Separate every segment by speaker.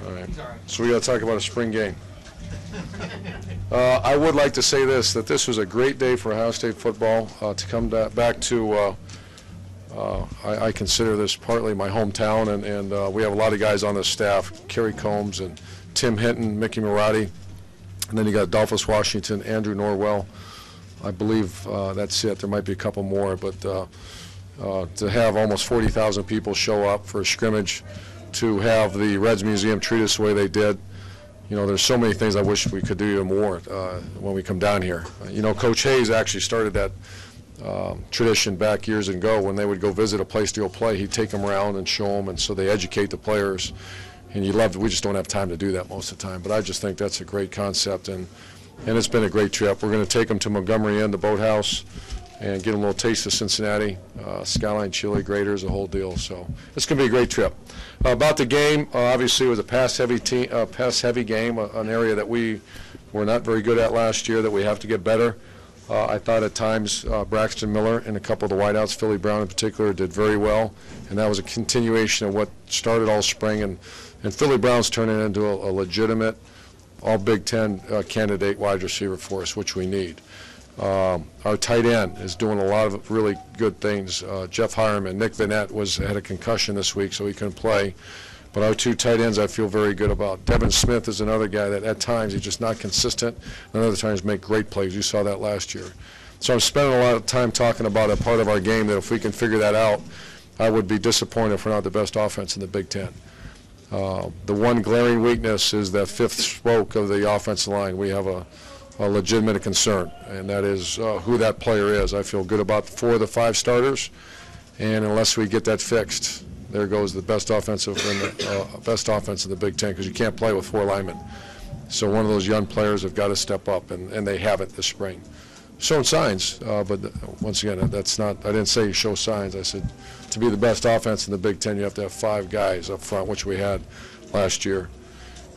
Speaker 1: All right. So we got to talk about a spring game. I would like to say that this was a great day for Ohio State football to come back to. I consider this partly my hometown, and we have a lot of guys on the staff: Kerry Combs and Tim Hinton, Mickey Marotti, and then you got Adolphus Washington, Andrew Norwell. I believe that's it. There might be a couple more, but to have almost 40,000 people show up for a scrimmage, to have the Reds Museum treat us the way they did. You know, there's so many things I wish we could do even more when we come down here. You know, Coach Hayes actually started that tradition back years ago when they would go visit a place to go play. He'd take them around and show them, and so they educate the players. And you love it. We just don't have time to do that most of the time. But I just think that's a great concept, and it's been a great trip. We're going to take them to Montgomery Inn, the boathouse, and get them a little taste of Cincinnati, Skyline Chili, Graders, the whole deal. So it's going to be a great trip. About the game, obviously it was a pass-heavy game, an area that we were not very good at last year that we have to get better. I thought at times Braxton Miller and a couple of the wideouts, Philly Brown in particular, did very well, and that was a continuation of what started all spring. And Philly Brown's turning into a legitimate all-Big Ten candidate wide receiver for us, which we need. Our tight end is doing a lot of really good things. Jeff Hireman, Nick Vanette had a concussion this week, so he couldn't play. But our two tight ends I feel very good about. Devin Smith is another guy that at times he's just not consistent, and other times make great plays. You saw that last year. So I'm spending a lot of time talking about a part of our game that if we can figure that out, I would be disappointed if we're not the best offense in the Big Ten. The one glaring weakness is that fifth spoke of the offensive line. We have a legitimate concern, and that is who that player is. I feel good about 4 of the 5 starters, and unless we get that fixed, there goes the best offense in the Big Ten, because you can't play with 4 linemen. So one of those young players have got to step up, and they haven't this spring. Shown signs, but once again, that's not. I didn't say show signs. I said to be the best offense in the Big Ten, you have to have 5 guys up front, which we had last year.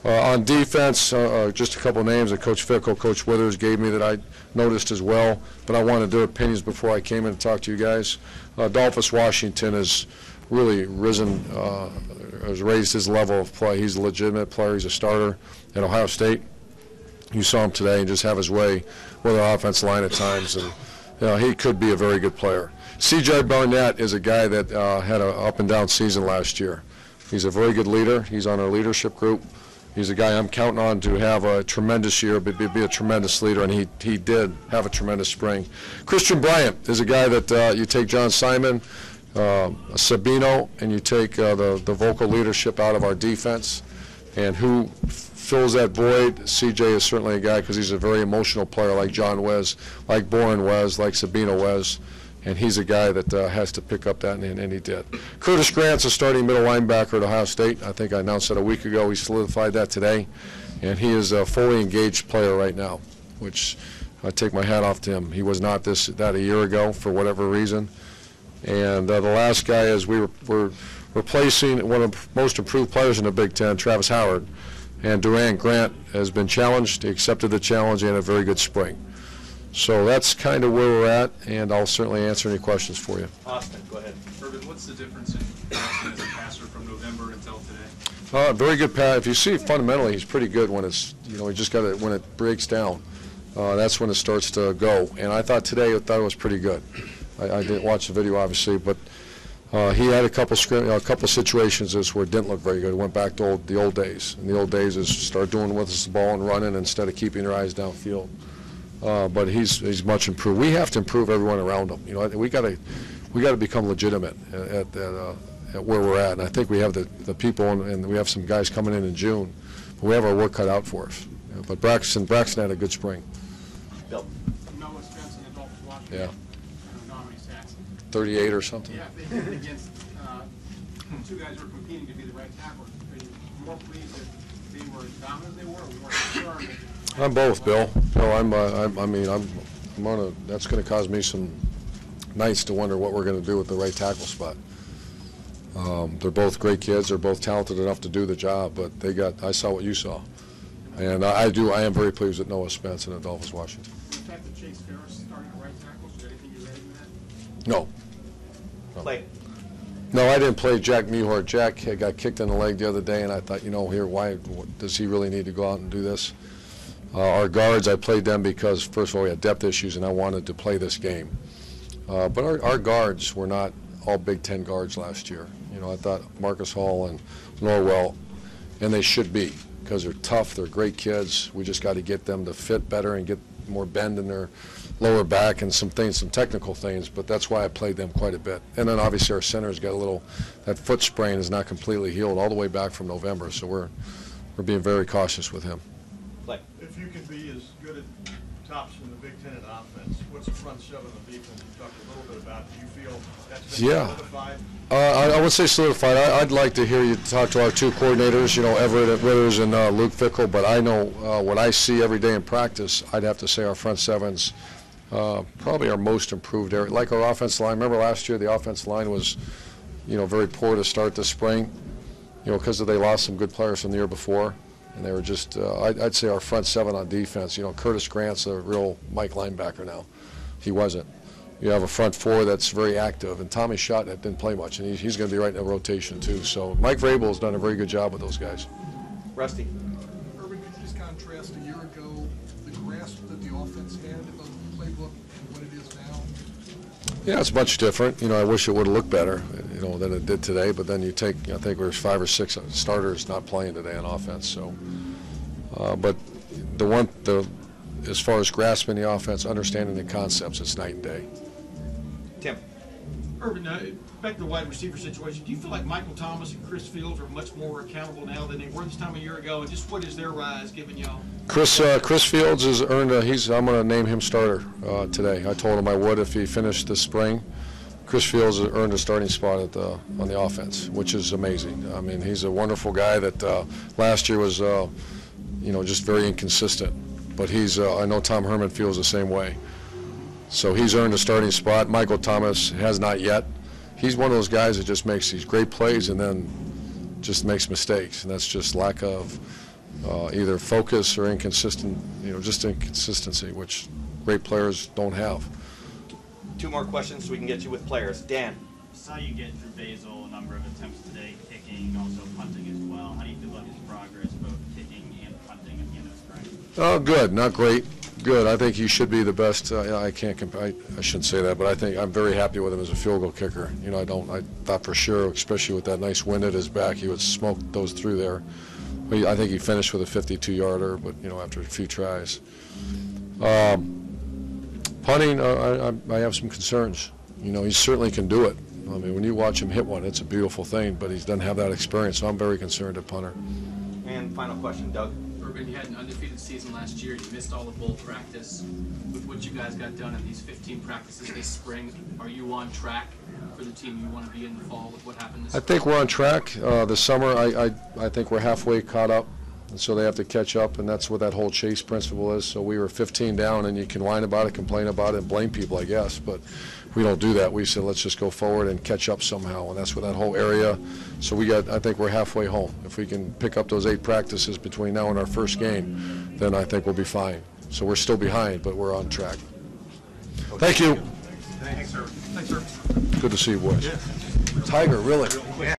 Speaker 1: On defense, just a couple names that Coach Fickle, Coach Withers gave me that I noticed as well, but I wanted their opinions before I came in to talk to you guys. Adolphus Washington has really risen, has raised his level of play. He's a legitimate player. He's a starter at Ohio State. You saw him today and just have his way with our offensive line at times, and he could be a very good player. C.J. Barnett is a guy that had an up-and-down season last year. He's a very good leader. He's on our leadership group. He's a guy I'm counting on to have a tremendous year, but be a tremendous leader, and he did have a tremendous spring. Christian Bryant is a guy that you take John Simon, Sabino, and you take the vocal leadership out of our defense, and who fills that void. CJ is certainly a guy, because he's a very emotional player like John was, like Boren was, like Sabino was, and he's a guy that has to pick up that, and he did. Curtis Grant's a starting middle linebacker at Ohio State. I think I announced that a week ago. We solidified that today, and he is a fully engaged player right now, which I take my hat off to him. He was not that a year ago for whatever reason. And the last guy is we're replacing one of the most improved players in the Big Ten, Travis Howard. And Durant Grant has been challenged. He accepted the challenge and had a very good spring. So that's kind of where we're at, and I'll certainly answer any questions for you.
Speaker 2: Austin, go ahead. Urban, what's the difference in Austin as a passer from November until today?
Speaker 1: Very good pass. If you see fundamentally, he's pretty good when it's, he just got it when it breaks down. That's when it starts to go. And I thought today, it was pretty good. I didn't watch the video, obviously, but he had a couple situations where it didn't look very good. It went back to the old days. And the old days is start doing with us the ball and running instead of keeping your eyes downfield. But he's much improved. We have to improve everyone around him. We got to become legitimate at where we're at. And I think we have the people, and we have some guys coming in June. But we have our work cut out for us. But Braxton had a good spring.
Speaker 2: Bill.
Speaker 3: Noah Spence.Adolphus Washington.
Speaker 1: Yeah.
Speaker 3: 38
Speaker 1: or something.
Speaker 3: Yeah, against 2 guys who are competing to be the right tackle. Are you more pleased that they were as dominant as they were, or more concerned?
Speaker 1: I'm both, Bill. No, that's going to cause me some nights to wonder what we're going to do with the right tackle spot. They're both great kids. They're both talented enough to do the job, but I saw what you saw. And I am very pleased with Noah Spence and Adolphus Washington.
Speaker 3: The fact that Chase Ferris starting at right tackle, is there anything you read in that?
Speaker 1: No.
Speaker 2: Clay.
Speaker 1: No, I didn't play Jack Mehort. Jack had got kicked in the leg the other day, and I thought, why does he really need to go out and do this? Our guards, I played them because, first of all, we had depth issues, and I wanted to play this game. But our guards were not all Big Ten guards last year. I thought Marcus Hall and Norwell, and they should be, because they're tough, they're great kids. We just got to get them to fit better and get more bend in their lower back and some technical things, but that's why I played them quite a bit. And then obviously our center's got that foot sprain is not completely healed all the way back from November, so we're being very cautious with him.
Speaker 4: If you can be as good at tops in the Big Ten in offense, what's the front seven of defense? You talked a little bit about. Do you feel that's been solidified?
Speaker 1: I would say solidified. I'd like to hear you talk to our two coordinators, Everett Withers and Luke Fickle, but I know what I see every day in practice, I'd have to say our front seven's probably our most improved area. Like our offensive line. Remember last year the offensive line was, very poor to start the spring, because they lost some good players from the year before. And they were just, I'd say our front seven on defense. Curtis Grant's a real Mike linebacker now. He wasn't. You have a front four that's very active, and Tommy Schott didn't play much, and he's going to be right in the rotation too. So Mike Vrabel's done a very good job with those guys.
Speaker 5: Rusty.
Speaker 6: Urban, could you just contrast a year ago the grasp that the offense had of the playbook and what it is now?
Speaker 1: Yeah, it's much different. I wish it would have looked better, than it did today. But then I think there's 5 or 6 starters not playing today on offense. So, but as far as grasping the offense, understanding the concepts, it's night and day.
Speaker 5: Tim.
Speaker 7: Urban, back to the wide receiver situation, do you feel like Michael Thomas and Chris Fields are much more accountable now than they were this time a year ago? And just what is their rise given y'all? Chris
Speaker 1: Fields has earned I'm going to name him starter today. I told him I would if he finished this spring. Chris Fields has earned a starting spot on the offense, which is amazing. I mean, he's a wonderful guy that last year was, just very inconsistent. But I know Tom Herman feels the same way. So he's earned a starting spot. Michael Thomas has not yet. He's one of those guys that just makes these great plays and then just makes mistakes, and that's just lack of either focus or just inconsistency, which great players don't have.
Speaker 5: 2 more questions so we can get you with players. Dan.
Speaker 8: Saw you get Drew Basil a number of attempts today, kicking, also punting as well. How do you feel about his progress, both kicking and punting at the end of spring?
Speaker 1: Oh, good, not great. Good. I think he should be the best. I can't compare. I shouldn't say that, but I think I'm very happy with him as a field goal kicker. I thought for sure, especially with that nice wind at his back, he would smoke those through there. But I think he finished with a 52-yarder, but after a few tries. Punting, I have some concerns. He certainly can do it. I mean, when you watch him hit one, it's a beautiful thing, but he doesn't have that experience, so I'm very concerned at punter.
Speaker 5: And final question, Doug.
Speaker 2: Urban, you had an undefeated season last year. You missed all the bowl practice. With what you guys got done in these 15 practices this spring, are you on track for the team you want to be in the fall with what happened this spring?
Speaker 1: I think we're on track. This summer, I think we're halfway caught up, and so they have to catch up, and that's what that whole chase principle is. So we were 15 down, and you can whine about it, complain about it, and blame people, I guess, but we don't do that. We said let's just go forward and catch up somehow, and that's what that whole area. So I think we're halfway home. If we can pick up those 8 practices between now and our first game, then I think we'll be fine. So we're still behind, but we're on track. Thank you.
Speaker 7: Thanks, sir. Thanks, sir.
Speaker 1: Good to see you, boys.
Speaker 7: Yeah.
Speaker 1: Tiger, really?
Speaker 5: Yeah.